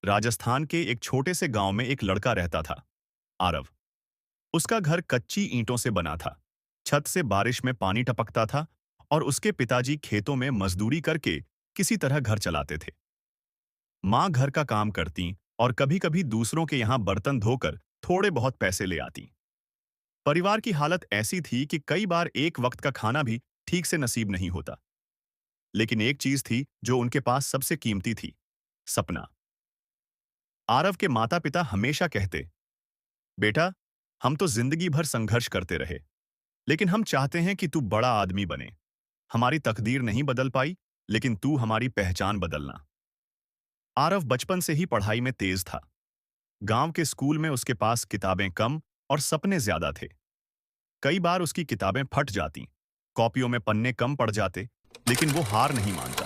राजस्थान के एक छोटे से गांव में एक लड़का रहता था, आरव। उसका घर कच्ची ईंटों से बना था। छत से बारिश में पानी टपकता था और उसके पिताजी खेतों में मजदूरी करके किसी तरह घर चलाते थे। माँ घर का काम करती और कभी-कभी दूसरों के यहाँ बर्तन धोकर थोड़े बहुत पैसे ले आती। परिवार की हालत ऐसी थी कि कई बार एक वक्त का खाना भी ठीक से नसीब नहीं होता। लेकिन एक चीज थी जो उनके पास सबसे कीमती थी, सपना। आरव के माता पिता हमेशा कहते, बेटा, हम तो जिंदगी भर संघर्ष करते रहे, लेकिन हम चाहते हैं कि तू बड़ा आदमी बने। हमारी तकदीर नहीं बदल पाई, लेकिन तू हमारी पहचान बदलना। आरव बचपन से ही पढ़ाई में तेज था। गांव के स्कूल में उसके पास किताबें कम और सपने ज्यादा थे। कई बार उसकी किताबें फट जाती, कॉपियों में पन्ने कम पड़ जाते, लेकिन वो हार नहीं मानता।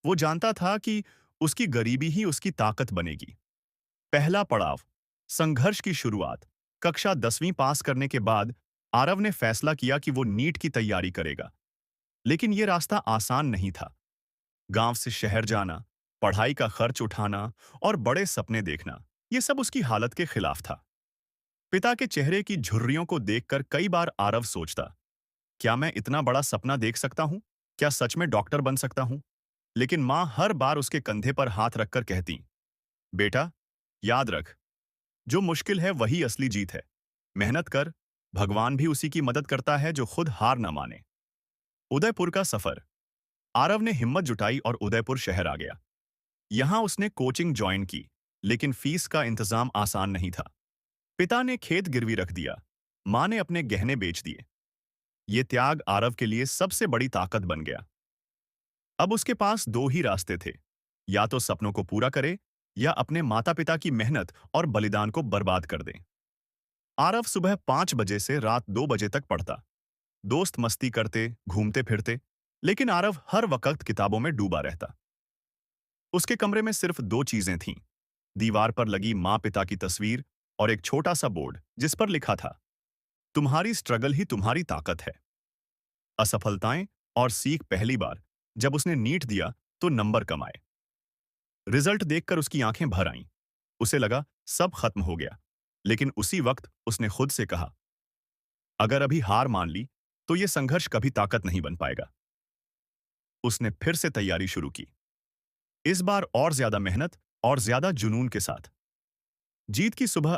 वो जानता था कि उसकी गरीबी ही उसकी ताकत बनेगी। पहला पड़ाव, संघर्ष की शुरुआत। कक्षा 10वीं पास करने के बाद आरव ने फैसला किया कि वो नीट की तैयारी करेगा। लेकिन ये रास्ता आसान नहीं था। गांव से शहर जाना, पढ़ाई का खर्च उठाना और बड़े सपने देखना, ये सब उसकी हालत के खिलाफ था। पिता के चेहरे की झुर्रियों को देखकर कई बार आरव सोचता, क्या मैं इतना बड़ा सपना देख सकता हूं? क्या सच में डॉक्टर बन सकता हूं? लेकिन मां हर बार उसके कंधे पर हाथ रखकर कहती, बेटा, याद रख, जो मुश्किल है वही असली जीत है। मेहनत कर, भगवान भी उसी की मदद करता है जो खुद हार न माने। उदयपुर का सफर। आरव ने हिम्मत जुटाई और उदयपुर शहर आ गया। यहां उसने कोचिंग ज्वाइन की, लेकिन फीस का इंतजाम आसान नहीं था। पिता ने खेत गिरवी रख दिया, मां ने अपने गहने बेच दिए। ये त्याग आरव के लिए सबसे बड़ी ताकत बन गया। अब उसके पास दो ही रास्ते थे, या तो सपनों को पूरा करे या अपने माता पिता की मेहनत और बलिदान को बर्बाद कर दे। आरव सुबह 5 बजे से रात 2 बजे तक पढ़ता। दोस्त मस्ती करते, घूमते फिरते, लेकिन आरव हर वक्त किताबों में डूबा रहता। उसके कमरे में सिर्फ दो चीजें थीं, दीवार पर लगी माँ पिता की तस्वीर और एक छोटा सा बोर्ड जिस पर लिखा था, तुम्हारी स्ट्रगल ही तुम्हारी ताकत है। असफलताएं और सीख। पहली बार जब उसने नीट दिया तो नंबर कम आए। रिजल्ट देखकर उसकी आंखें भर आईं। उसे लगा सब खत्म हो गया। लेकिन उसी वक्त उसने खुद से कहा, अगर अभी हार मान ली तो ये संघर्ष कभी ताकत नहीं बन पाएगा। उसने फिर से तैयारी शुरू की, इस बार और ज्यादा मेहनत और ज्यादा जुनून के साथ। जीत की सुबह